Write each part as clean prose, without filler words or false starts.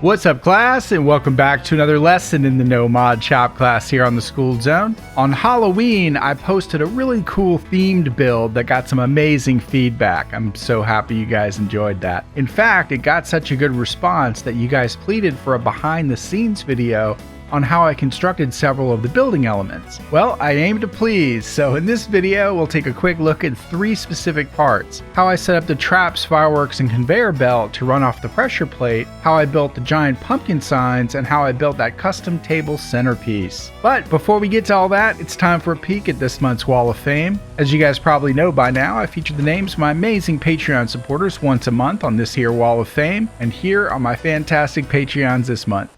What's up, class, and welcome back to another lesson in the No Mod Shop class here on the Schooled Zone. On Halloween, I posted a really cool themed build that got some amazing feedback. I'm so happy you guys enjoyed that. In fact, it got such a good response that you guys pleaded for a behind-the-scenes video on how I constructed several of the building elements. Well, I aim to please, so in this video we'll take a quick look at 3 specific parts: how I set up the traps, fireworks, and conveyor belt to run off the pressure plate, how I built the giant pumpkin signs, and how I built that custom table centerpiece. But before we get to all that, it's time for a peek at this month's Wall of Fame. As you guys probably know by now, I feature the names of my amazing Patreon supporters once a month on this here Wall of Fame, and here are my fantastic Patreons this month.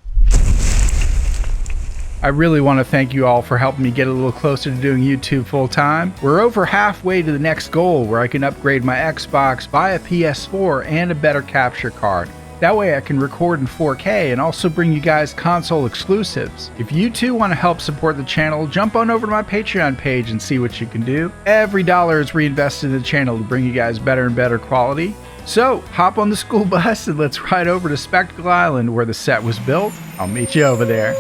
I really want to thank you all for helping me get a little closer to doing YouTube full time. We're over halfway to the next goal where I can upgrade my Xbox, buy a PS4, and a better capture card. That way I can record in 4K and also bring you guys console exclusives. If you too want to help support the channel, jump on over to my Patreon page and see what you can do. Every dollar is reinvested in the channel to bring you guys better and better quality. So hop on the school bus and let's ride over to Spectacle Island where the set was built. I'll meet you over there.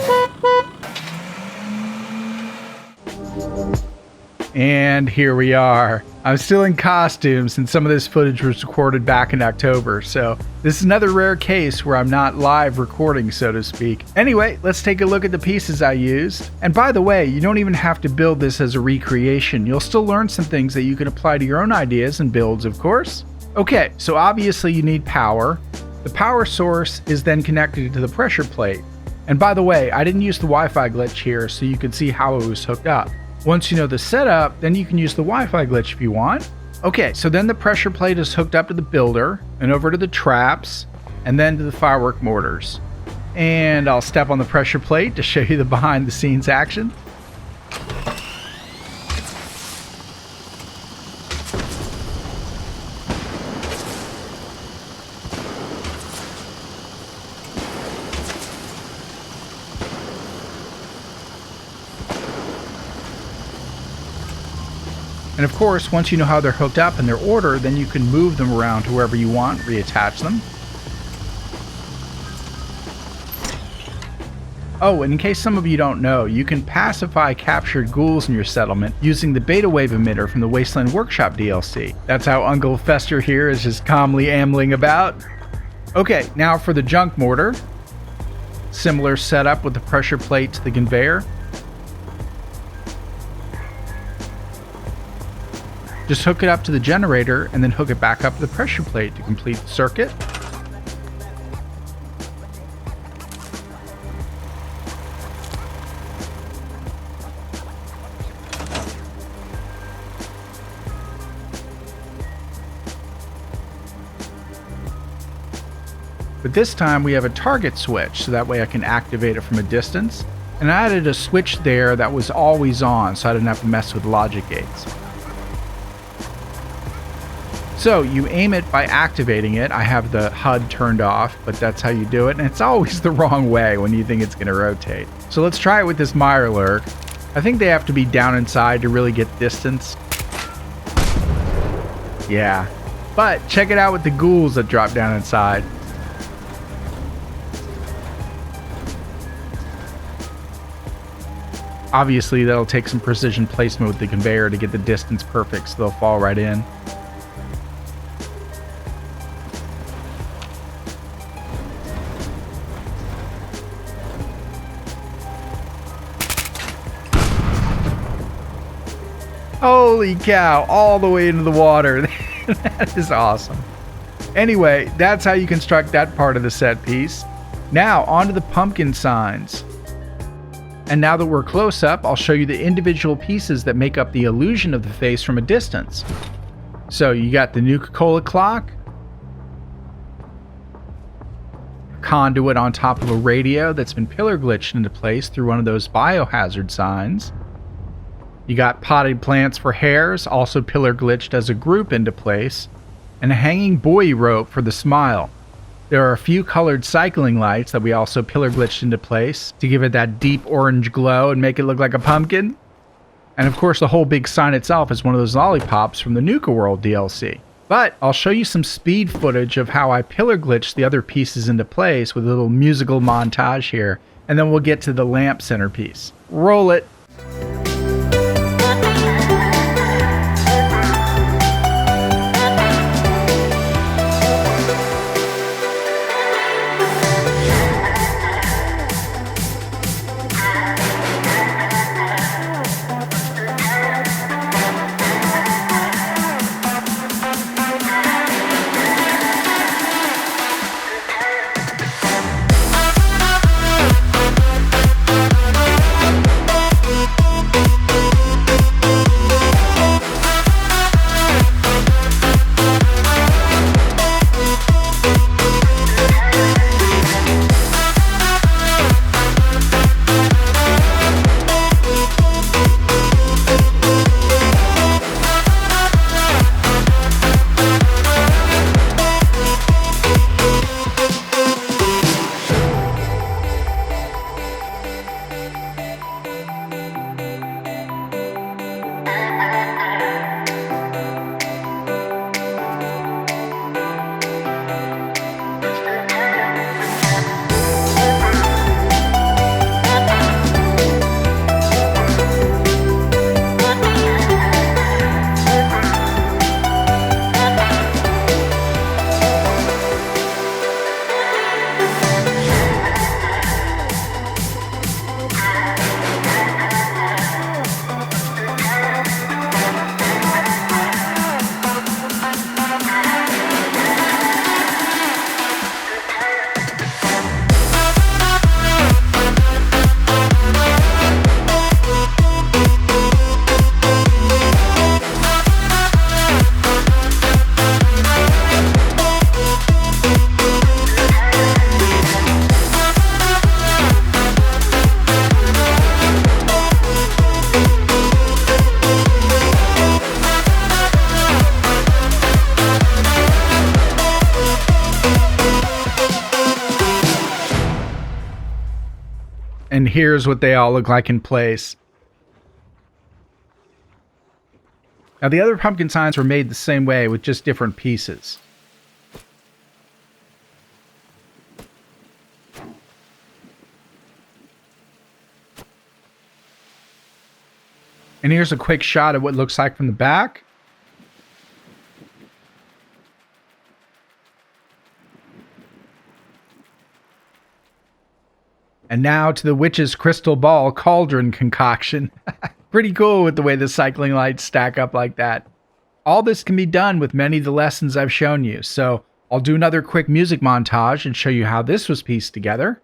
And here we are. I'm still in costume since some of this footage was recorded back in October, so this is another rare case where I'm not live recording, so to speak. Anyway, let's take a look at the pieces I used. And by the way, you don't even have to build this as a recreation. You'll still learn some things that you can apply to your own ideas and builds, of course. Okay, so obviously you need power. The power source is then connected to the pressure plate. And by the way, I didn't use the Wi-Fi glitch here so you could see how it was hooked up. Once you know the setup, then you can use the Wi-Fi glitch if you want. Okay, so then the pressure plate is hooked up to the builder and over to the traps and then to the firework mortars. And I'll step on the pressure plate to show you the behind the scenes action. And of course, once you know how they're hooked up and their order, then you can move them around to wherever you want, reattach them. Oh, and in case some of you don't know, you can pacify captured ghouls in your settlement using the beta wave emitter from the Wasteland Workshop DLC. That's how Uncle Fester here is just calmly ambling about. Okay, now for the junk mortar. Similar setup with the pressure plate to the conveyor. Just hook it up to the generator and then hook it back up to the pressure plate to complete the circuit. But this time we have a target switch, so that way I can activate it from a distance. And I added a switch there that was always on, so I didn't have to mess with logic gates. So you aim it by activating it. I have the HUD turned off, but that's how you do it. And it's always the wrong way when you think it's going to rotate. So let's try it with this Mirelurk. I think they have to be down inside to really get distance. Yeah. But check it out with the ghouls that drop down inside. Obviously, that'll take some precision placement with the conveyor to get the distance perfect so they'll fall right in. Holy cow, all the way into the water. That is awesome. Anyway, that's how you construct that part of the set piece. Now, onto the pumpkin signs. And now that we're close up, I'll show you the individual pieces that make up the illusion of the face from a distance. So you got the Nuka-Cola clock, a conduit on top of a radio that's been pillar glitched into place through one of those biohazard signs. You got potted plants for hairs, also pillar glitched as a group into place, and a hanging buoy rope for the smile. There are a few colored cycling lights that we also pillar glitched into place to give it that deep orange glow and make it look like a pumpkin. And of course the whole big sign itself is one of those lollipops from the Nuka World DLC. But I'll show you some speed footage of how I pillar glitched the other pieces into place with a little musical montage here, and then we'll get to the lamp centerpiece. Roll it! And here's what they all look like in place. Now the other pumpkin signs were made the same way with just different pieces. And here's a quick shot of what it looks like from the back. And now to the witch's crystal ball cauldron concoction. Pretty cool with the way the cycling lights stack up like that. All this can be done with many of the lessons I've shown you, so I'll do another quick music montage and show you how this was pieced together.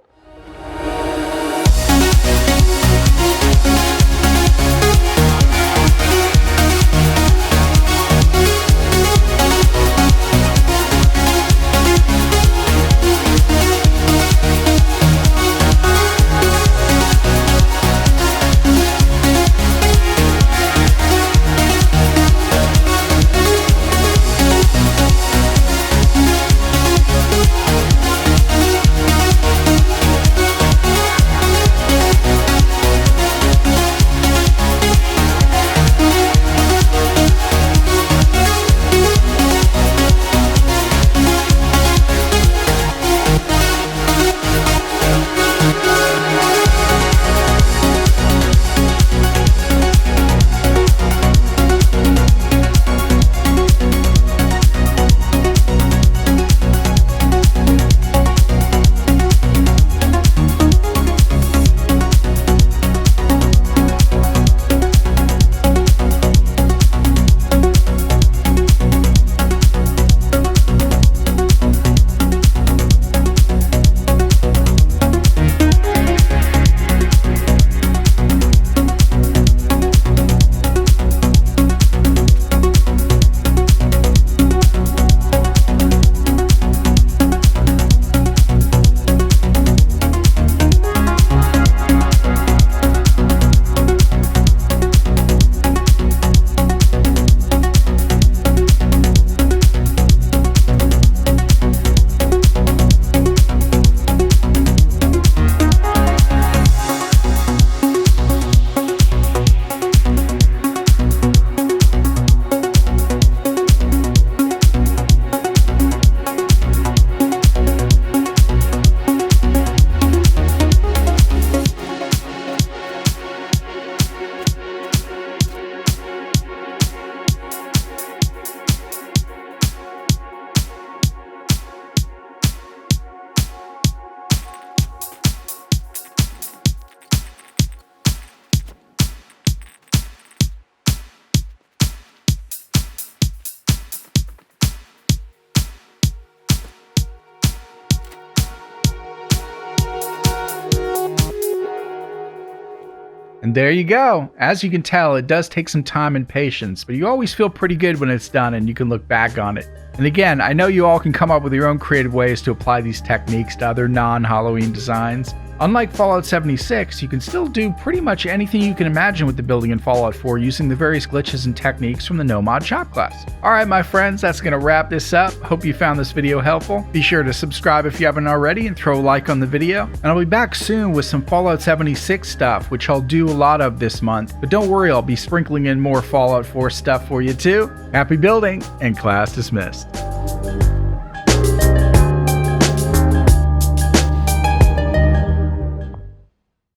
And there you go. As you can tell, it does take some time and patience, but you always feel pretty good when it's done and you can look back on it. And again, I know you all can come up with your own creative ways to apply these techniques to other non-Halloween designs. Unlike Fallout 76, you can still do pretty much anything you can imagine with the building in Fallout 4 using the various glitches and techniques from the No-Mod Chop class. Alright my friends, that's going to wrap this up. Hope you found this video helpful. Be sure to subscribe if you haven't already and throw a like on the video. And I'll be back soon with some Fallout 76 stuff, which I'll do a lot of this month. But don't worry, I'll be sprinkling in more Fallout 4 stuff for you too. Happy building, and class dismissed.